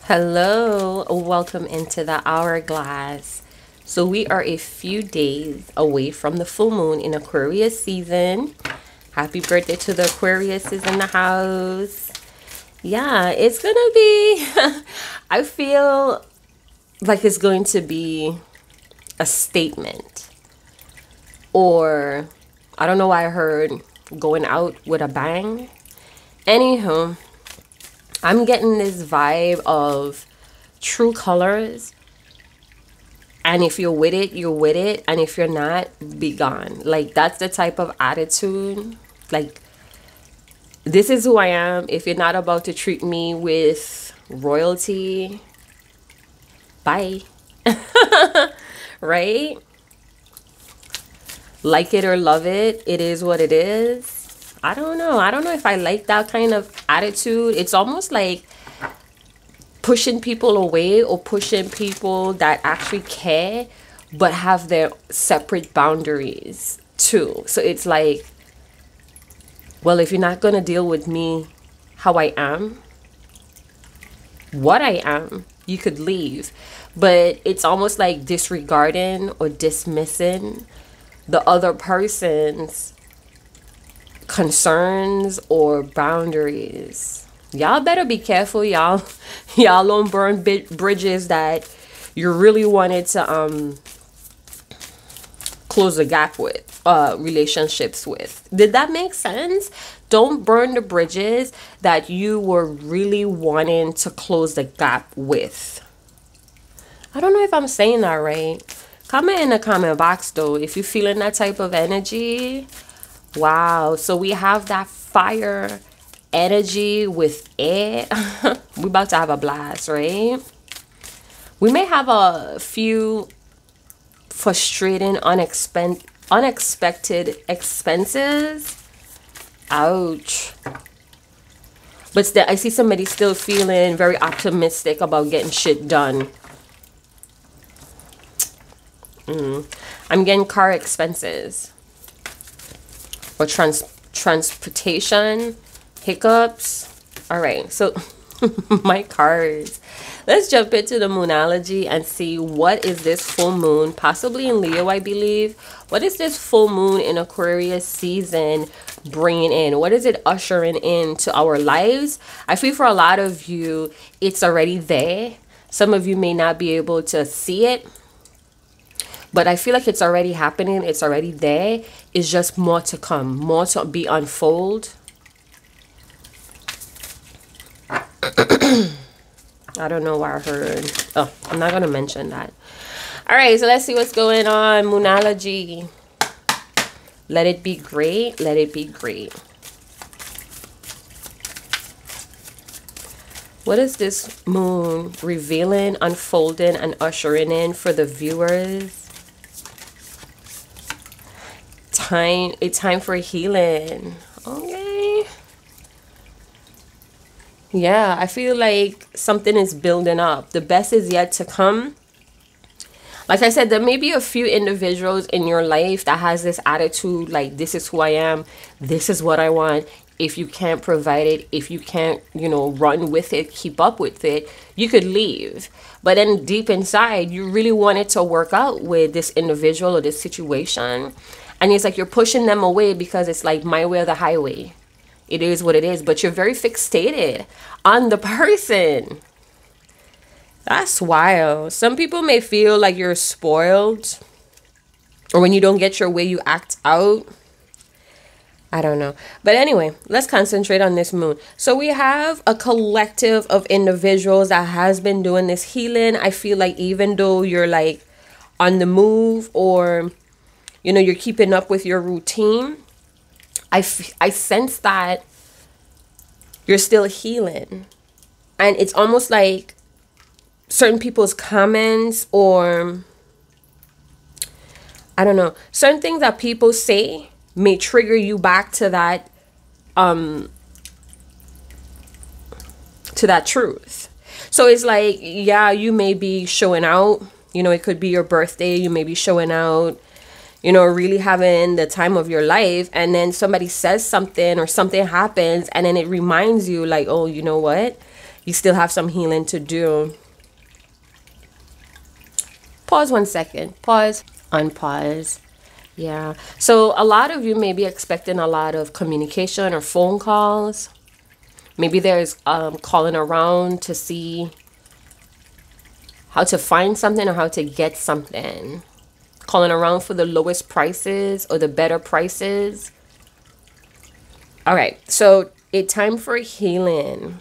Hello, welcome into the hourglass. So we are a few days away from the full moon in Aquarius season. Happy birthday to the Aquariuses in the house. Yeah, it's gonna be I feel like it's going to be a statement, or I don't know why I heard going out with a bang. Anywho, I'm getting this vibe of true colors. And if you're with it, you're with it. And if you're not, be gone. Like, that's the type of attitude. Like, this is who I am. If you're not about to treat me with royalty, bye. Right? Like it or love it, it is what it is. I don't know. I don't know if I like that kind of attitude. It's almost like pushing people away, or pushing people that actually care but have their separate boundaries too. So it's like, well, if you're not going to deal with me how I am, what I am, you could leave. But it's almost like disregarding or dismissing the other person's concerns or boundaries. Y'all better be careful, y'all. Y'all don't burn bridges that you really wanted to close the gap with, relationships with. Did that make sense? Don't burn the bridges that you were really wanting to close the gap with. I don't know if I'm saying that right. Comment in the comment box though if you're feeling that type of energy. Wow, so we have that fire energy with air. We're about to have a blast, right? We may have a few frustrating, unexpected expenses. Ouch. But still, I see somebody still feeling very optimistic about getting shit done. I'm getting car expenses. Or transportation hiccups. All right, so my cards. Let's jump into the moonology and see what is this full moon, possibly in Leo, I believe. What is this full moon in Aquarius season bringing in? What is it ushering into our lives? I feel for a lot of you, it's already there. Some of you may not be able to see it, but I feel like it's already happening. It's already there. It's just more to come. More to be unfold. I don't know why I heard. Oh, I'm not going to mention that. All right, so let's see what's going on. Moonology. Let it be great. Let it be great. What is this moon revealing, unfolding, and ushering in for the viewers? A time for healing. Okay. Yeah, I feel like something is building up. The best is yet to come. Like I said, there may be a few individuals in your life that has this attitude like, this is who I am, this is what I want. If you can't provide it, if you can't, run with it, keep up with it, you could leave. But then deep inside, you really wanted to work out with this individual or this situation. And it's like you're pushing them away because it's like my way or the highway. It is what it is. But you're very fixated on the person. That's wild. Some people may feel like you're spoiled. Or when you don't get your way, you act out. I don't know. But anyway, let's concentrate on this moon. So we have a collective of individuals that has been doing this healing. I feel like even though you're like on the move, or you're keeping up with your routine, I sense that you're still healing. And it's almost like certain people's comments, or I don't know, certain things that people say may trigger you back to that truth. So it's like, yeah, you may be showing out, it could be your birthday, you may be showing out, really having the time of your life, and then somebody says something or something happens, and then it reminds you like, oh, you know what? You still have some healing to do. Pause 1 second. Pause. Unpause. Yeah. So a lot of you may be expecting a lot of communication or phone calls. Maybe there's calling around to see how to find something or how to get something. Calling around for the lowest prices or the better prices. All right. So it's time for healing.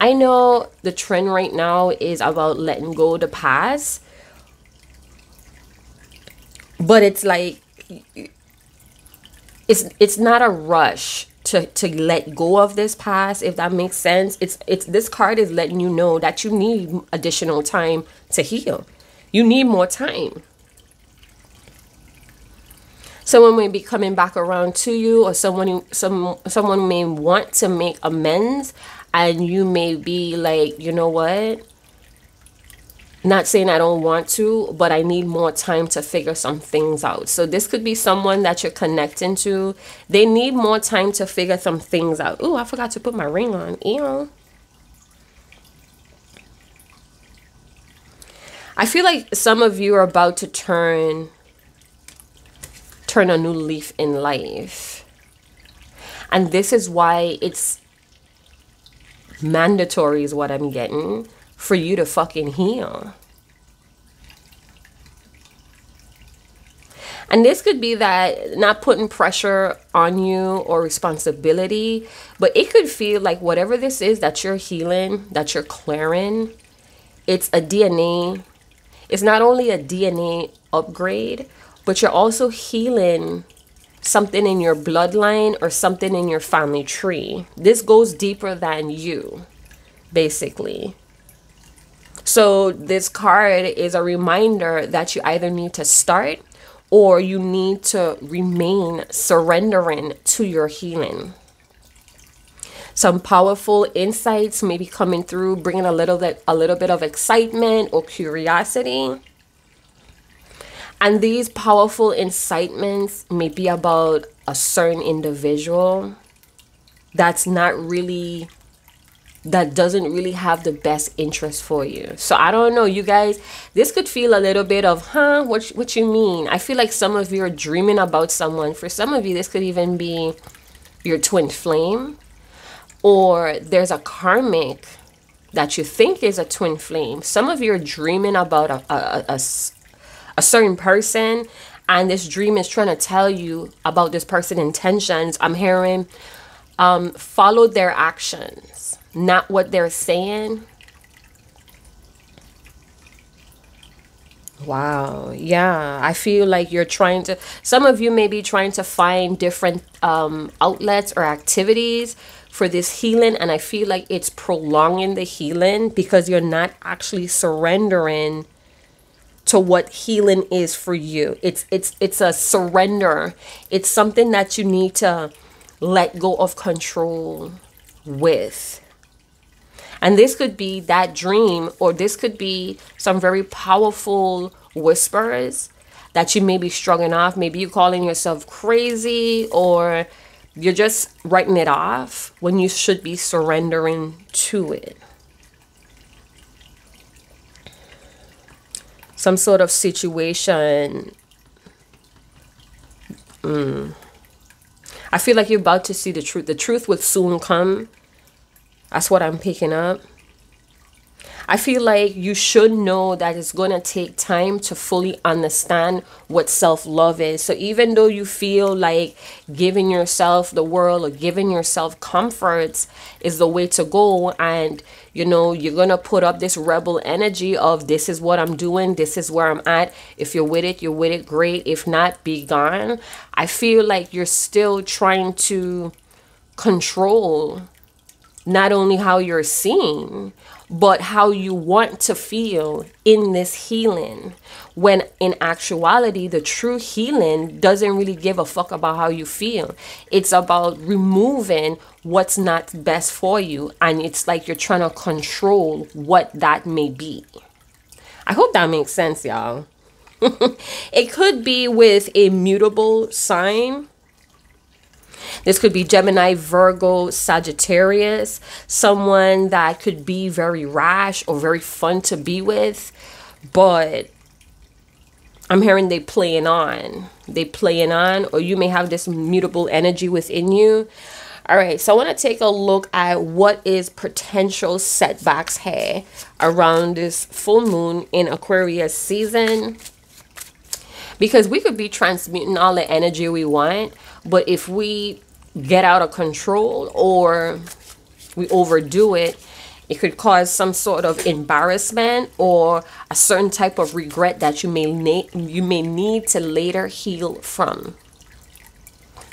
I know the trend right now is about letting go of the past. But it's like, it's not a rush to let go of this past, if that makes sense. It's this card is letting you know that you need additional time to heal. You need more time. Someone may be coming back around to you, or someone may want to make amends, and you may be like, you know what? Not saying I don't want to, but I need more time to figure some things out. So this could be someone that you're connecting to. They need more time to figure some things out. Oh, I forgot to put my ring on. Ew. I feel like some of you are about to turn a new leaf in life. And this is why it's mandatory, is what I'm getting, for you to fucking heal. And this could be that, not putting pressure on you or responsibility, but it could feel like whatever this is that you're healing, that you're clearing, it's a DNA. It's not only a DNA upgrade, but you're also healing something in your bloodline or something in your family tree. This goes deeper than you, basically. So this card is a reminder that you either need to start or you need to remain surrendering to your healing. Some powerful insights may be coming through, bringing a little bit of excitement or curiosity. And these powerful incitements may be about a certain individual that doesn't really have the best interest for you. So I don't know, you guys, this could feel a little bit of, what you mean? I feel like some of you are dreaming about someone. For some of you, this could even be your twin flame, or there's a karmic that you think is a twin flame. Some of you are dreaming about a certain person, and this dream is trying to tell you about this person's intentions. I'm hearing follow their actions, not what they're saying. Wow. Yeah. I feel like you're trying to, some of you may be trying to find different outlets or activities for this healing. And I feel like it's prolonging the healing because you're not actually surrendering to what healing is for you. It's a surrender. It's something that you need to let go of control with. And this could be that dream, or this could be some very powerful whispers that you may be shrugging off. Maybe you're calling yourself crazy, or you're just writing it off when you should be surrendering to it. Some sort of situation. I feel like you're about to see the truth. The truth will soon come. That's what I'm picking up. I feel like you should know that it's going to take time to fully understand what self-love is. So even though you feel like giving yourself the world or giving yourself comforts is the way to go, and you know, you're going to put up this rebel energy of this is what I'm doing, this is where I'm at. If you're with it, great. If not, be gone. I feel like you're still trying to control not only how you're seen, but how you want to feel in this healing. When in actuality, the true healing doesn't really give a fuck about how you feel. It's about removing what's not best for you. And it's like you're trying to control what that may be. I hope that makes sense, y'all. It could be with a mutable sign. This could be Gemini, Virgo, Sagittarius, someone that could be very rash or very fun to be with, but I'm hearing they playing on. They playing on, or you may have this mutable energy within you. All right, so I want to take a look at what is potential setbacks here around this full moon in Aquarius season. Because we could be transmuting all the energy we want, but if we get out of control or we overdo it, it could cause some sort of embarrassment or a certain type of regret that you may need to later heal from.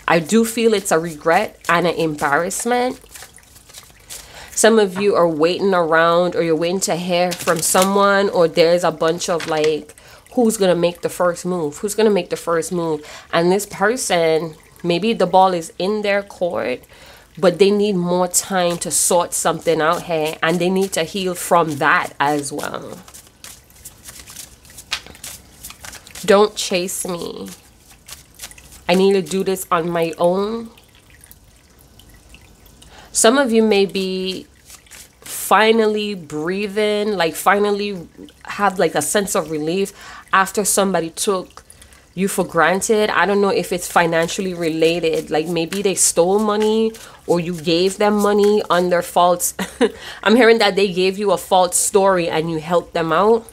I do feel it's a regret and an embarrassment. Some of you are waiting around, or you're waiting to hear from someone, or there's a bunch of like, who's going to make the first move? Who's going to make the first move? And this person, maybe the ball is in their court, but they need more time to sort something out here, and they need to heal from that as well. Don't chase me. I need to do this on my own. Some of you may be finally breathing, like finally have like a sense of relief after somebody took you for granted. I don't know if it's financially related, like maybe they stole money or you gave them money under false I'm hearing that they gave you a false story and you helped them out,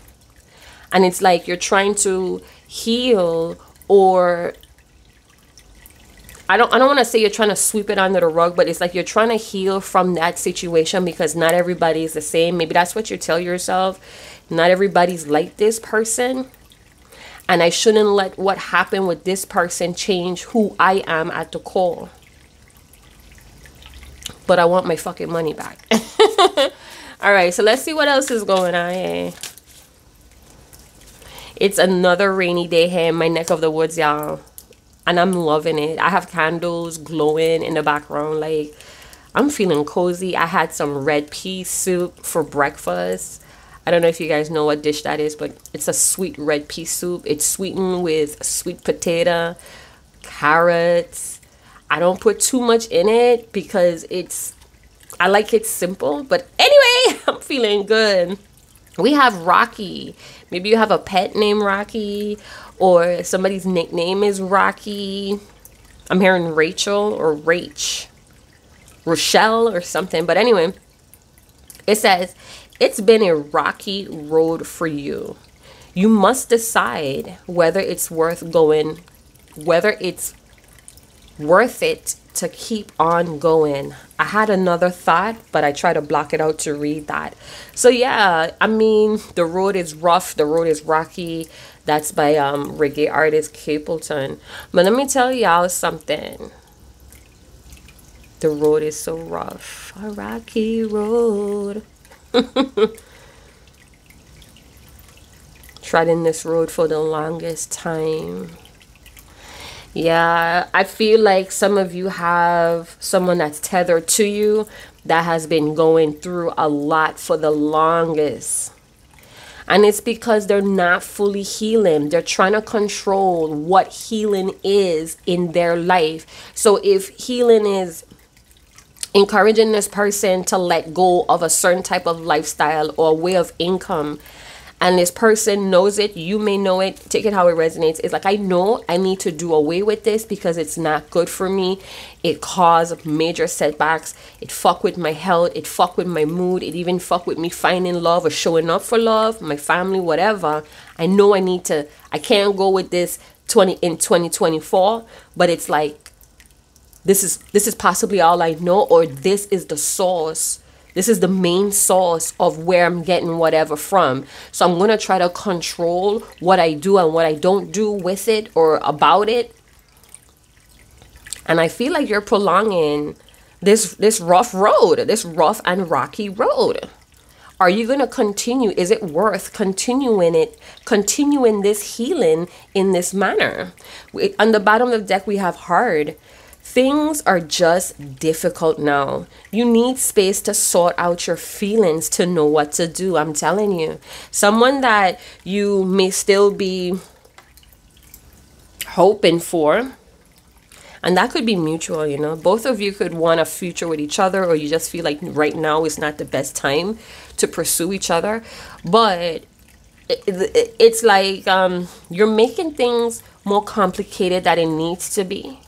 and it's like you're trying to heal, or I don't want to say you're trying to sweep it under the rug, but it's like you're trying to heal from that situation because not everybody is the same. Maybe that's what you tell yourself. Not everybody's like this person, and I shouldn't let what happened with this person change who I am at the core. But I want my fucking money back. All right, so let's see what else is going on here. It's another rainy day here in my neck of the woods, y'all. And I'm loving it. I have candles glowing in the background. Like, I'm feeling cozy. I had some red pea soup for breakfast. I don't know if you guys know what dish that is, but it's a sweet red pea soup. It's sweetened with sweet potato, carrots. I don't put too much in it because I like it simple. But anyway, I'm feeling good. We have Rocky. Maybe you have a pet named Rocky, or somebody's nickname is Rocky. I'm hearing Rachel or Rochelle or something. But anyway, it says, it's been a rocky road for you. You must decide whether it's worth it to keep on going. I had another thought, but I try to block it out to read that. So yeah, I mean, the road is rough. The road is rocky. That's by reggae artist Capleton. But let me tell y'all something. The road is so rough. A rocky road. Treading this road for the longest time. Yeah, I feel like some of you have someone that's tethered to you that has been going through a lot for the longest. And it's because they're not fully healing. They're trying to control what healing is in their life. So if healing is encouraging this person to let go of a certain type of lifestyle or way of income, and this person knows it, you may know it, take it how it resonates. It's like, I know I need to do away with this because it's not good for me. It caused major setbacks. It fucked with my health. It fucked with my mood. It even fucked with me finding love or showing up for love, my family, whatever. I know I can't go with this in 2024, but it's like, this is possibly all I know, or this is the source. This is the main source of where I'm getting whatever from. So I'm going to try to control what I do and what I don't do with it or about it. And I feel like you're prolonging this rough road, this rough and rocky road. Are you going to continue? Is it worth continuing this healing in this manner? On the bottom of the deck, we have hard. Things are just difficult now. You need space to sort out your feelings to know what to do. I'm telling you. Someone that you may still be hoping for. And that could be mutual, you know. Both of you could want a future with each other, or you just feel like right now is not the best time to pursue each other. But it's like you're making things more complicated than it needs to be.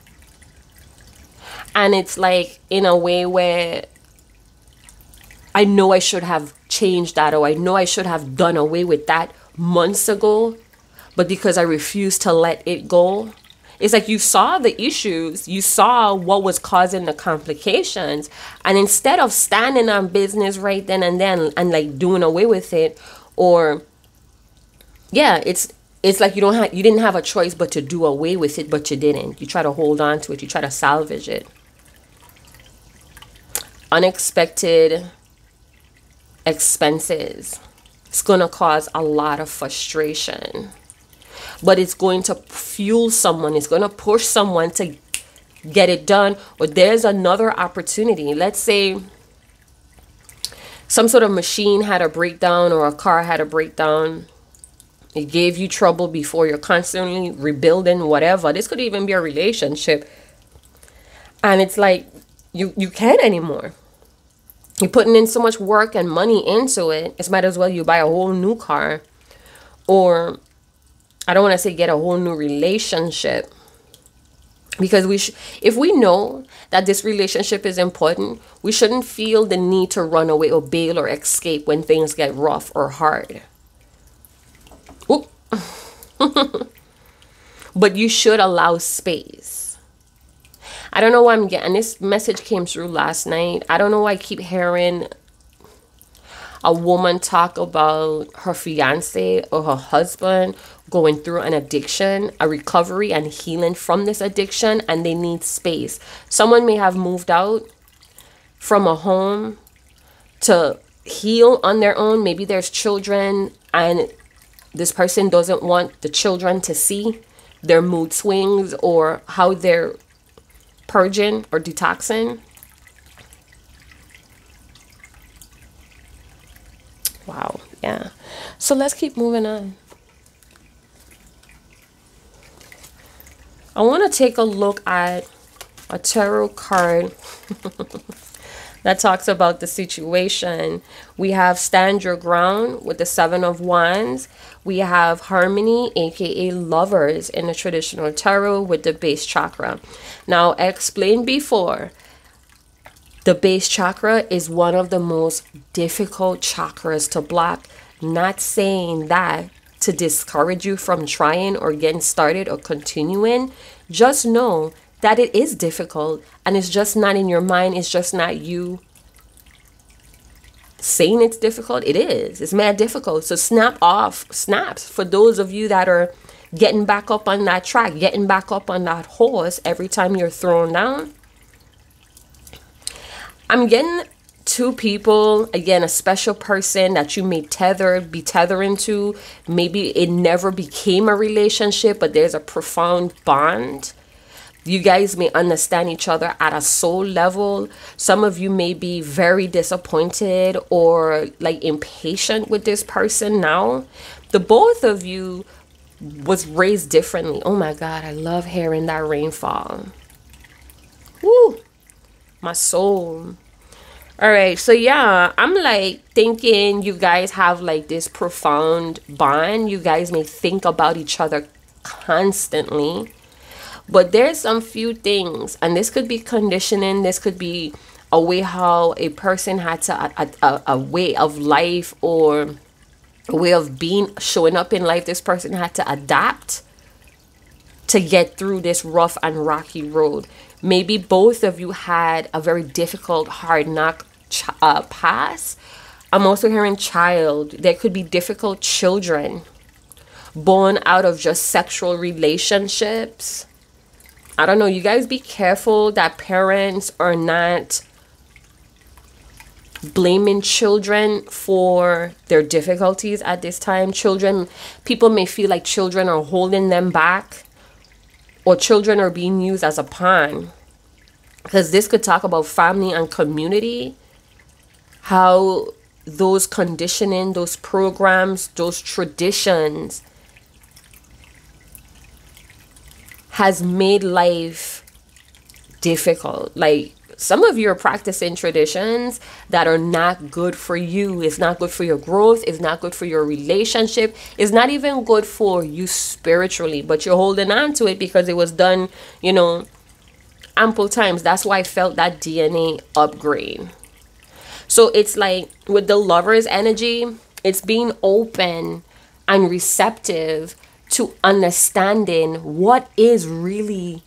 And it's like in a way where I know I should have changed that, or I know I should have done away with that months ago, but because I refuse to let it go. It's like you saw the issues, you saw what was causing the complications, and instead of standing on business right then and like doing away with it, or yeah, it's like you didn't have a choice but to do away with it, but you didn't. You try to hold on to it, you try to salvage it. Unexpected expenses. It's going to cause a lot of frustration, but it's going to fuel someone. It's going to push someone to get it done. Or there's another opportunity. Let's say some sort of machine had a breakdown, or a car had a breakdown. It gave you trouble before. You're constantly rebuilding whatever. This could even be a relationship. And it's like you can't anymore. You're putting in so much work and money into it. It's might as well you buy a whole new car. Or I don't want to say get a whole new relationship. Because if we know that this relationship is important, we shouldn't feel the need to run away or bail or escape when things get rough or hard. Ooh. But you should allow space. I don't know why I'm getting this message came through last night. I don't know why I keep hearing a woman talk about her fiance or her husband going through an addiction, a recovery and healing from this addiction, and they need space. Someone may have moved out from a home to heal on their own. Maybe there's children, and this person doesn't want the children to see their mood swings or how they're purging or detoxing. Wow, yeah. So let's keep moving on. I want to take a look at a tarot card that talks about the situation. We have Stand Your Ground with the 7 of Wands. We have Harmony, aka Lovers, in the traditional tarot with the base chakra. Now, I explained before, the base chakra is one of the most difficult chakras to block. Not saying that to discourage you from trying or getting started or continuing. Just know that it is difficult, and it's just not in your mind. It's just not you saying it's difficult. It is. It's mad difficult. So snaps for those of you that are getting back up on that track, getting back up on that horse every time you're thrown down. I'm getting two people, again, a special person that you may be tethering to. Maybe it never became a relationship, but there's a profound bond. You guys may understand each other at a soul level. Some of you may be very disappointed or like impatient with this person now. The both of you was raised differently. Oh my God, I love hearing that rainfall. Woo, my soul. All right, so yeah, I'm like thinking you guys have like this profound bond. You guys may think about each other constantly. But there's some few things, and this could be conditioning. This could be a way how a person had to, a way of life or a way of showing up in life. This person had to adapt to get through this rough and rocky road. Maybe both of you had a very difficult, hard knock past. I'm also hearing child. There could be difficult children born out of just sexual relationships. I don't know. You guys be careful that parents are not blaming children for their difficulties at this time. People may feel like children are holding them back, or children are being used as a pawn. Because this could talk about family and community, how those conditioning, those programs, those traditions has made life difficult. Like, some of you are practicing traditions that are not good for you. It's not good for your growth. It's not good for your relationship. It's not even good for you spiritually, but you're holding on to it because it was done, you know, ample times. That's why I felt that DNA upgrade. So it's like with the Lover's energy, it's being open and receptive to understanding what is really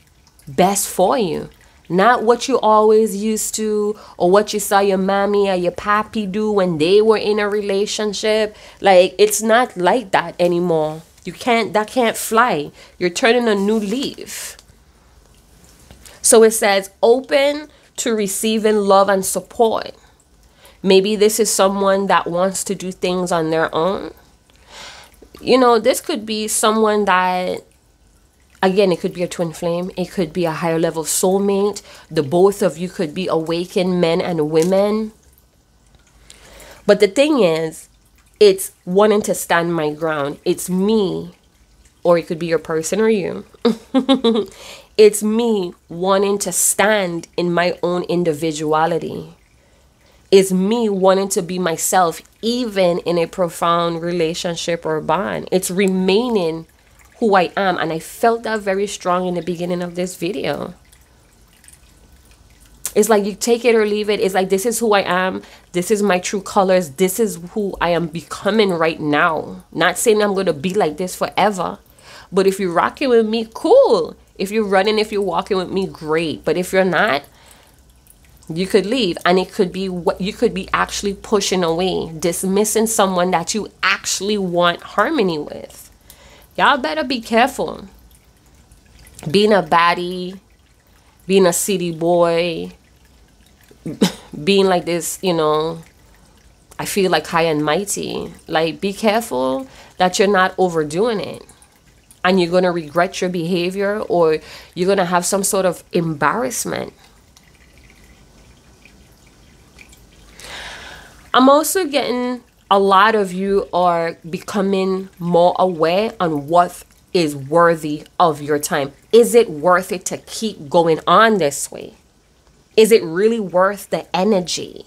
best for you. Not what you always used to, or what you saw your mommy or your pappy do when they were in a relationship. Like, it's not like that anymore. That can't fly. You're turning a new leaf. So it says open to receiving love and support. Maybe this is someone that wants to do things on their own. You know, this could be someone that, again, it could be a twin flame. It could be a higher level soulmate. The both of you could be awakened men and women. But the thing is, it's wanting to stand my ground. It's me, or it could be your person or you. It's me wanting to stand in my own individuality. It's me wanting to be myself, even in a profound relationship or bond. It's remaining who I am. And I felt that very strong in the beginning of this video. It's like you take it or leave it. It's like, this is who I am. This is my true colors. This is who I am becoming right now. Not saying I'm going to be like this forever. But if you're rocking with me, cool. If you're running, if you're walking with me, great. But if you're not, you could leave. And it could be what you could be actually pushing away, dismissing someone that you actually want harmony with. Y'all better be careful. Being a baddie, being a city boy, being like this, you know, I feel like high and mighty. Like, be careful that you're not overdoing it. And you're going to regret your behavior, or you're going to have some sort of embarrassment. I'm also getting a lot of you are becoming more aware on what is worthy of your time. Is it worth it to keep going on this way? Is it really worth the energy?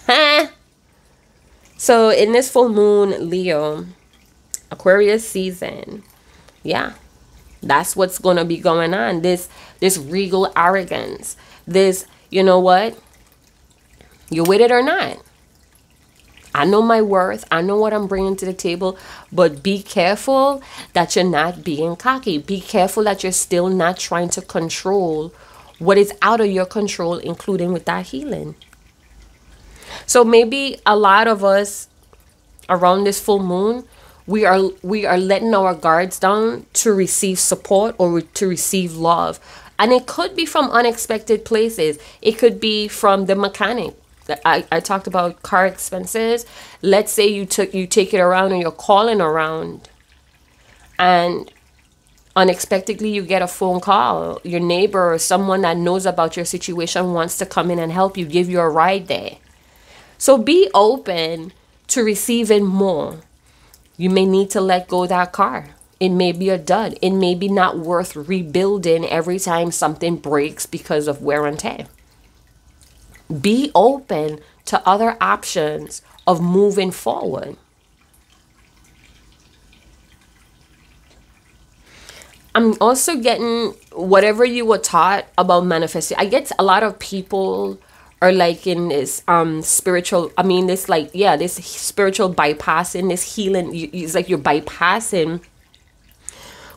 Huh? So in this full moon, Leo, Aquarius season, yeah, that's what's going to be going on. This regal arrogance, this, you know what? You with it or not? I know my worth. I know what I'm bringing to the table. But be careful that you're not being cocky. Be careful that you're still not trying to control what is out of your control, including with that healing. So maybe a lot of us around this full moon, we are letting our guards down to receive support or to receive love. And it could be from unexpected places. It could be from the mechanic. I talked about car expenses. Let's say you take it around and you're calling around, and unexpectedly you get a phone call. Your neighbor or someone that knows about your situation wants to come in and help you, give you a ride there. So be open to receiving more. You may need to let go of that car. It may be a dud. It may be not worth rebuilding every time something breaks because of wear and tear. Be open to other options of moving forward. I'm also getting whatever you were taught about manifesting. I get a lot of people are like in this spiritual, this spiritual bypassing, this healing. It's like you're bypassing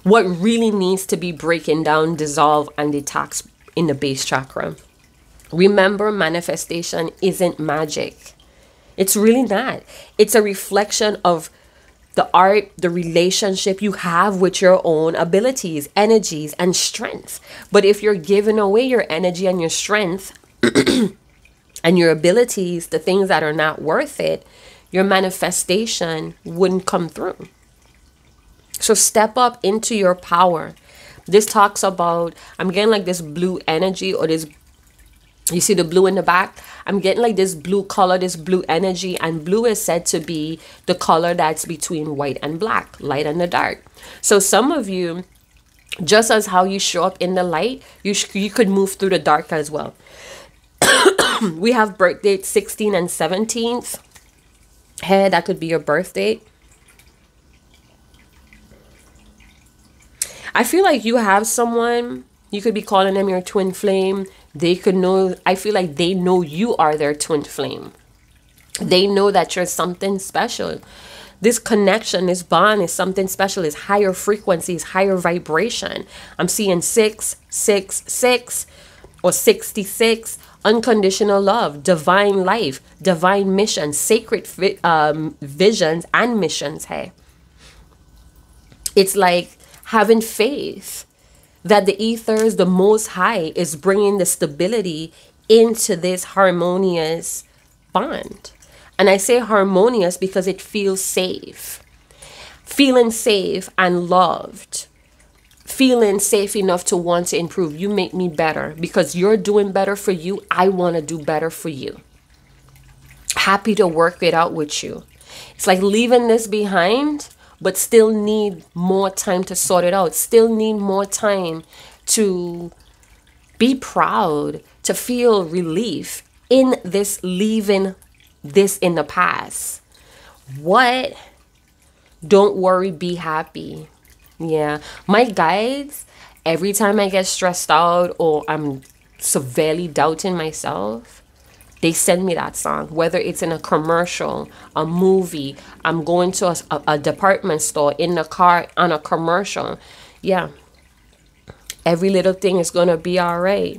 what really needs to be breaking down, dissolve, and detox in the base chakra. Remember, manifestation isn't magic. It's really not. It's a reflection of the art, the relationship you have with your own abilities, energies, and strengths. But if you're giving away your energy and your strength and your abilities, the things that are not worth it, your manifestation wouldn't come through. So step up into your power. This talks about, I'm getting like this blue energy, or this, you see the blue in the back? I'm getting like this blue color, this blue energy, and blue is said to be the color that's between white and black, light and the dark. So some of you Just as how you show up in the light, you could move through the dark as well. We have birth dates 16 and 17th. Hey, that could be your birth date. I feel like you have someone, you could be calling them your twin flame. They could know, I feel like they know you are their twin flame. They know that you're something special. This connection, this bond is something special. It's higher frequencies, higher vibration. I'm seeing 666 or 66. Unconditional love, divine life, divine mission, sacred visions and missions. Hey, it's like having faith that the ethers, the Most High, is bringing the stability into this harmonious bond. And I say harmonious because it feels safe. Feeling safe and loved. Feeling safe enough to want to improve. You make me better because you're doing better for you. I want to do better for you. Happy to work it out with you. It's like leaving this behind, but still need more time to sort it out. Still need more time to be proud, to feel relief in this leaving this in the past. What? Don't worry, be happy. Yeah, my guides, every time I get stressed out or I'm severely doubting myself, they send me that song. Whether it's in a commercial, a movie, I'm going to a department store, in the car, on a commercial. Yeah, every little thing is going to be all right.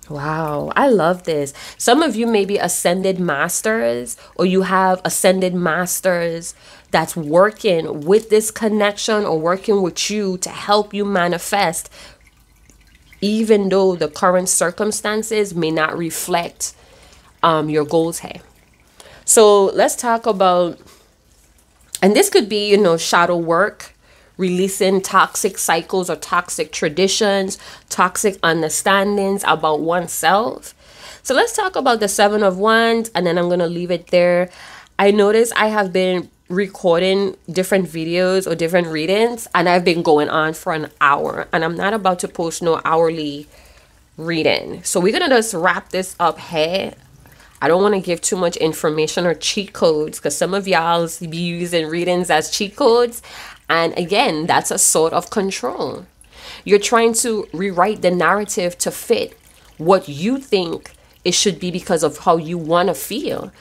Wow, I love this. Some of you may be ascended masters, or you have ascended masters that's working with this connection or working with you to help you manifest, even though the current circumstances may not reflect your goals here. So let's talk about, and this could be, shadow work, releasing toxic cycles or toxic traditions, toxic understandings about oneself. So let's talk about the 7 of Wands, and then I'm going to leave it there. I noticed I have been recording different videos or different readings, and I've been going on for an hour, and I'm not about to post no hourly reading. So we're going to just wrap this up here. I don't want to give too much information or cheat codes, because some of y'all be using readings as cheat codes. And again, that's a sort of control. You're trying to rewrite the narrative to fit what you think it should be because of how you want to feel.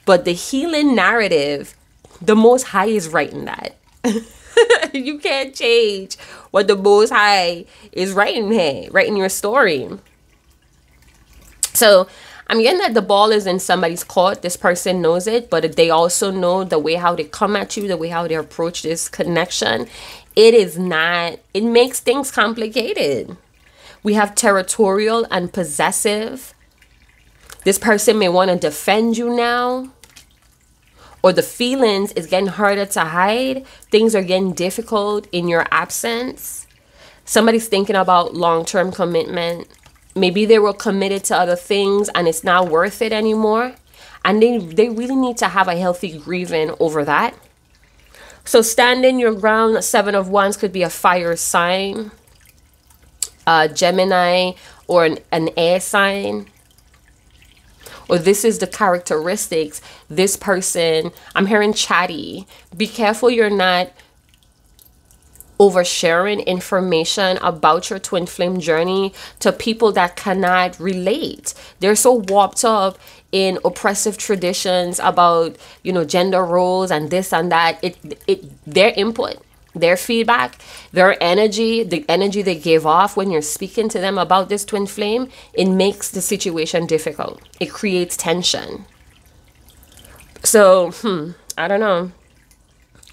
But the healing narrative, the Most High is writing that. You can't change what the Most High is writing here, writing your story. So I'm getting that the ball is in somebody's court. This person knows it, but they also know the way how they come at you, the way how they approach this connection. It makes things complicated. We have territorial and possessive. This person may want to defend you now, or the feelings is getting harder to hide. Things are getting difficult in your absence. Somebody's thinking about long-term commitment. Maybe they were committed to other things and it's not worth it anymore. And they really need to have a healthy grieving over that. So standing your ground, 7 of Wands could be a fire sign, Gemini, or an air sign. Or this is the characteristics. This person, I'm hearing chatty. Be careful you're not oversharing information about your twin flame journey to people that cannot relate. They're so warped up in oppressive traditions about, gender roles and this and that. Their input, their feedback, their energy, the energy they give off when you're speaking to them about this twin flame, it makes the situation difficult. It creates tension. So, I don't know.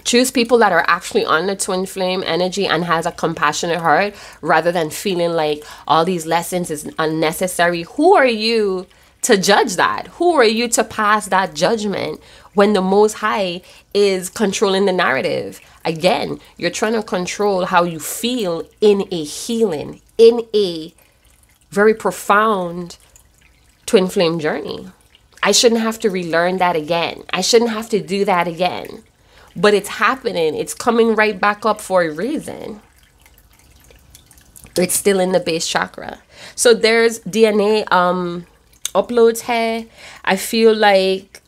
Choose people that are actually on the twin flame energy and has a compassionate heart, rather than feeling like all these lessons is unnecessary. Who are you to judge that? Who are you to pass that judgment when the Most High is controlling the narrative? Again, you're trying to control how you feel in a healing, in a very profound twin flame journey. I shouldn't have to relearn that again. I shouldn't have to do that again. but it's happening. It's coming right back up for a reason. It's still in the base chakra. So there's DNA uploads here. I feel like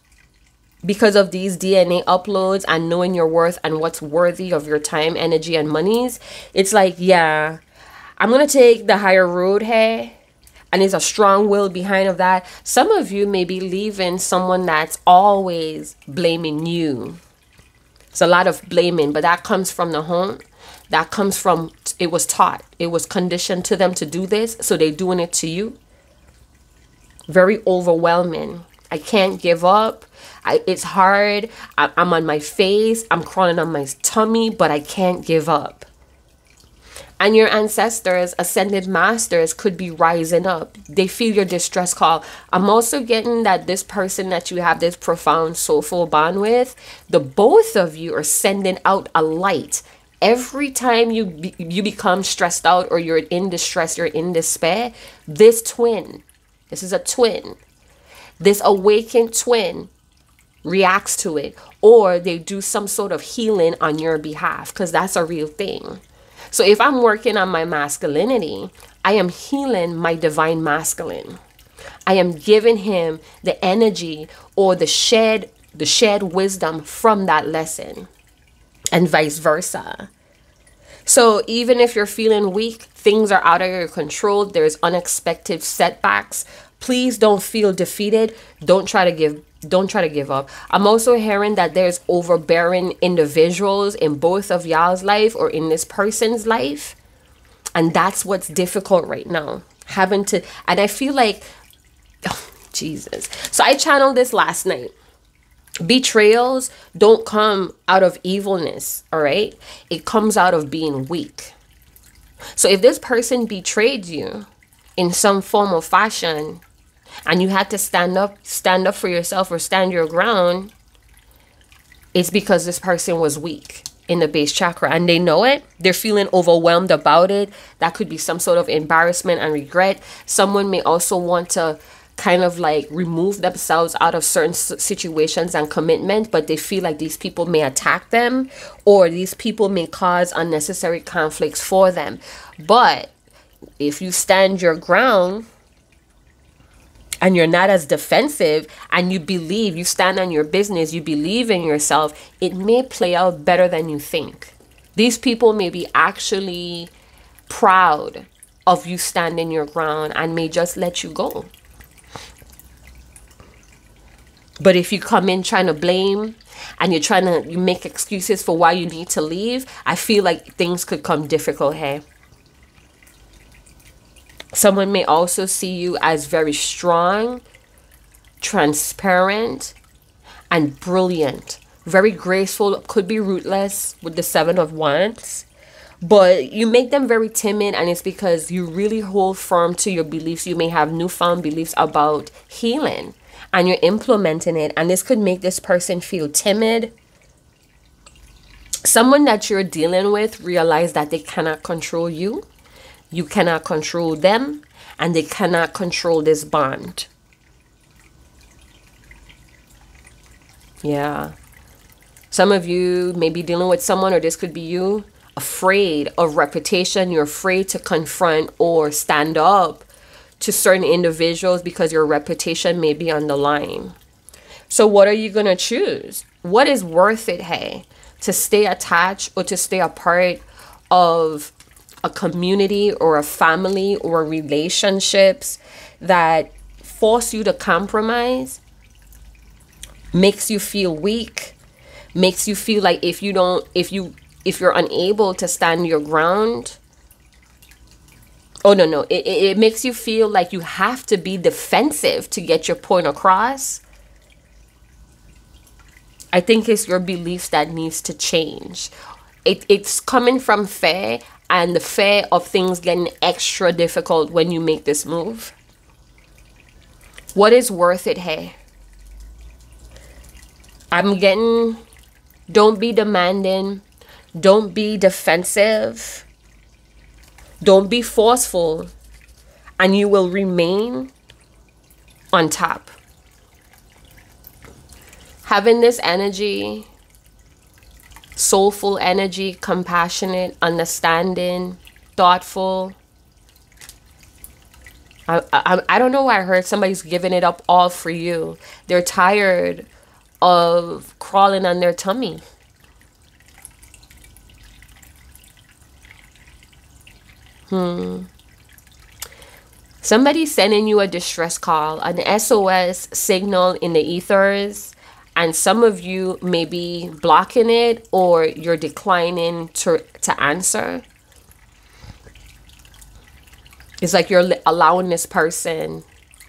because of these DNA uploads and knowing your worth and what's worthy of your time, energy, and monies, it's like, yeah, I'm going to take the higher road here. And there's a strong will behind of that. Some of you may be leaving someone that's always blaming you. It's a lot of blaming, but that comes from the home. That comes from, it was taught. It was conditioned to them to do this. So they're doing it to you. Very overwhelming. I can't give up. It's hard. I'm on my face. I'm crawling on my tummy, but I can't give up. And your ancestors, ascended masters, could be rising up. They feel your distress call. I'm also getting that this person that you have this profound soulful bond with, the both of you are sending out a light. Every time you become stressed out or you're in distress, you're in despair, this is a twin. This awakened twin reacts to it, or they do some sort of healing on your behalf, because that's a real thing. So if I'm working on my masculinity, I am healing my divine masculine. I am giving him the energy or the shared wisdom from that lesson, and vice versa. So even if you're feeling weak, things are out of your control, there's unexpected setbacks, please don't feel defeated. Don't try to give up. I'm also hearing that there's overbearing individuals in both of y'all's life or in this person's life. And that's what's difficult right now. And I feel like, oh, Jesus. So I channeled this last night. Betrayals don't come out of evilness, all right? It comes out of being weak. So if this person betrayed you in some form or fashion, and you had to stand up for yourself or stand your ground, it's because this person was weak in the base chakra and they know it. They're feeling overwhelmed about it. That could be some sort of embarrassment and regret. Someone may also want to kind of like remove themselves out of certain situations and commitment, but they feel like these people may attack them or these people may cause unnecessary conflicts for them. But if you stand your ground, and you're not as defensive, and you stand on your business, you believe in yourself, it may play out better than you think. These people may be actually proud of you standing your ground and may just let you go. But if you come in trying to blame and you make excuses for why you need to leave, I feel like things could come difficult here. Someone may also see you as very strong, transparent, and brilliant. Very graceful, could be rootless with the 7 of Wands. But you make them very timid, and it's because you really hold firm to your beliefs. You may have newfound beliefs about healing, and you're implementing it. And this could make this person feel timid. Someone that you're dealing with realize that they cannot control you. You cannot control them, and they cannot control this bond. Yeah. Some of you may be dealing with someone, or this could be you, afraid of reputation. You're afraid to confront or stand up to certain individuals because your reputation may be on the line. So what are you going to choose? What is worth it, hey? To stay attached or to stay a part of a community or a family or relationships that force you to compromise, makes you feel weak, makes you feel like if you're unable to stand your ground, it makes you feel like you have to be defensive to get your point across. I think it's your beliefs that needs to change. It's coming from fear, and the fear of things getting extra difficult when you make this move. What is worth it, hey? I'm getting, don't be demanding. Don't be defensive. Don't be forceful. And you will remain on top. Having this energy soulful energy, compassionate, understanding, thoughtful. I don't know why I heard somebody's giving it up all for you. They're tired of crawling on their tummy. Somebody's sending you a distress call, an SOS signal in the ethers, and some of you may be blocking it or you're declining to answer. It's like you're allowing this person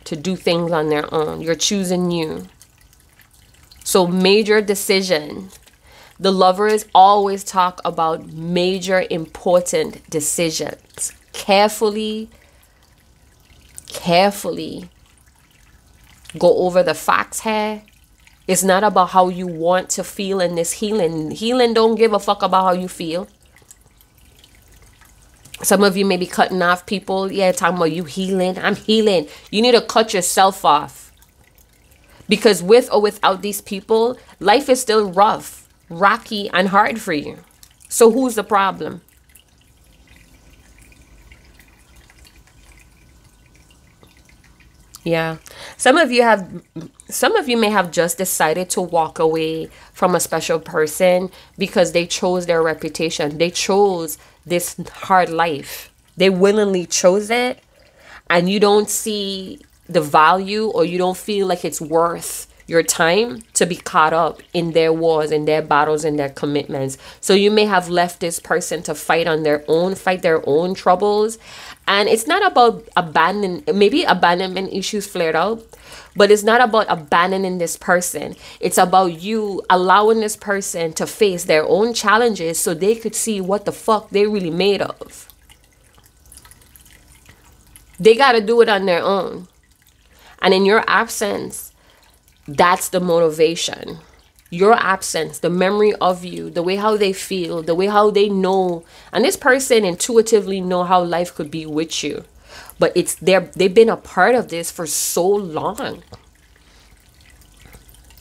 to do things on their own. You're choosing you. So major decision. The lovers always talk about major important decisions. Carefully go over the facts here. It's not about how you want to feel in this healing. Healing don't give a fuck about how you feel. Some of you may be cutting off people. Yeah, talking about you healing. I'm healing. You need to cut yourself off. Because with or without these people, life is still rough, rocky, and hard for you. So who's the problem? Yeah. Some of you may have just decided to walk away from a special person because they chose their reputation. They chose this hard life. They willingly chose it, and you don't see the value, or you don't feel like it's worth your time to be caught up in their wars and their battles and their commitments. So you may have left this person to fight their own troubles. And it's not about maybe abandonment issues flared out, but it's not about abandoning this person. It's about you allowing this person to face their own challenges so they could see what the fuck they really made of. They got to do it on their own. And in your absence, that's the motivation. Your absence, the memory of you, the way how they feel, the way how they know. And this person intuitively know how life could be with you. But they've been a part of this for so long.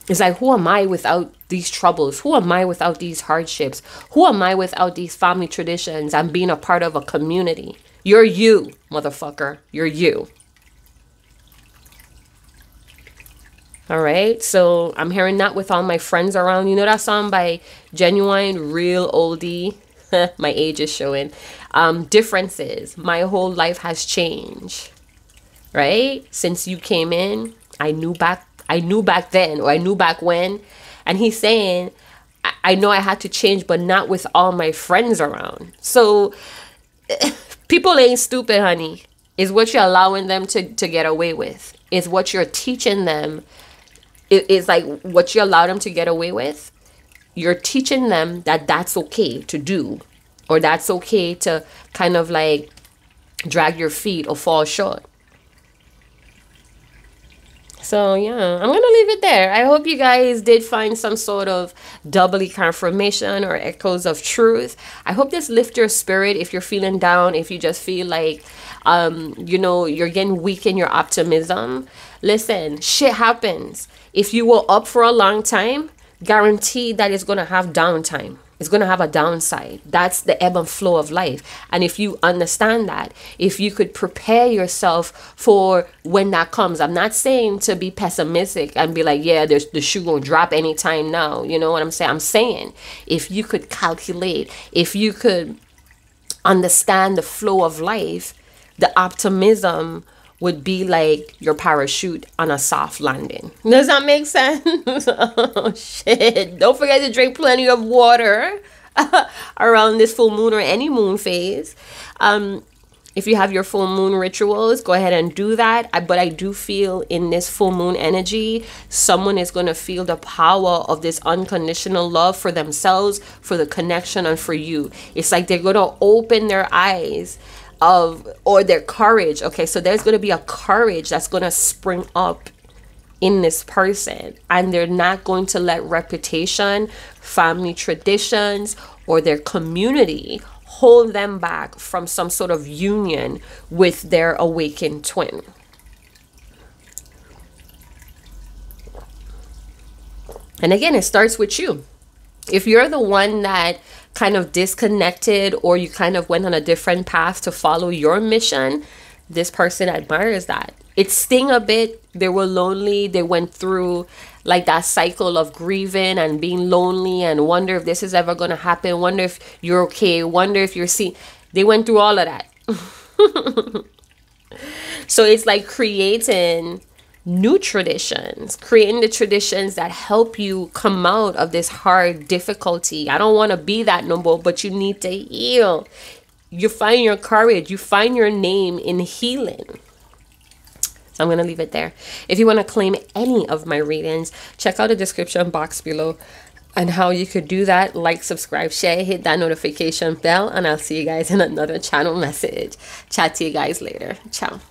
It's like, who am I without these troubles? Who am I without these hardships? Who am I without these family traditions and being a part of a community? You're you, motherfucker. You're you. All right, so I'm hearing that with all my friends around. You know that song by Genuine, real oldie? My age is showing. Differences. My whole life has changed, right? Since you came in, I knew back then, or I knew back when. And he's saying, I know I had to change, but not with all my friends around. So people ain't stupid, honey. It's what you're allowing them to get away with. It's what you're teaching them. It's like what you allow them to get away with. You're teaching them that that's okay to do, or that's okay to kind of like drag your feet or fall short. So yeah, I'm going to leave it there. I hope you guys did find some sort of doubly confirmation or echoes of truth. I hope this lifts your spirit if you're feeling down, if you just feel like, you're getting weak in your optimism. Listen, shit happens. If you were up for a long time, guaranteed that it's going to have downtime. It's going to have a downside. That's the ebb and flow of life. And if you understand that, if you could prepare yourself for when that comes, I'm not saying to be pessimistic and be like, yeah, the shoe going to drop anytime now. You know what I'm saying? I'm saying if you could calculate, if you could understand the flow of life, the optimism would be like your parachute on a soft landing. Does that make sense? Oh, shit. Don't forget to drink plenty of water around this full moon or any moon phase. If you have your full moon rituals, go ahead and do that. But I do feel in this full moon energy, someone is going to feel the power of this unconditional love for themselves, for the connection, and for you. It's like they're going to open their eyes or their courage. Okay, so there's going to be a courage that's going to spring up in this person, and they're not going to let reputation, family traditions, or their community hold them back from some sort of union with their awakened twin. And again, it starts with you. If you're the one that kind of disconnected, or you kind of went on a different path to follow your mission, this person admires that. It sting a bit. They were lonely. They went through like that cycle of grieving and being lonely and wonder if this is ever going to happen. Wonder if you're okay. Wonder if you're seen. They went through all of that. So it's like creating new traditions, creating the traditions that help you come out of this hard difficulty. I don't want to be that no more, but you need to heal. You find your courage. You find your name in healing. So I'm going to leave it there. If you want to claim any of my readings, check out the description box below and how you could do that. Like, subscribe, share, hit that notification bell, and I'll see you guys in another channel message. Chat to you guys later. Ciao.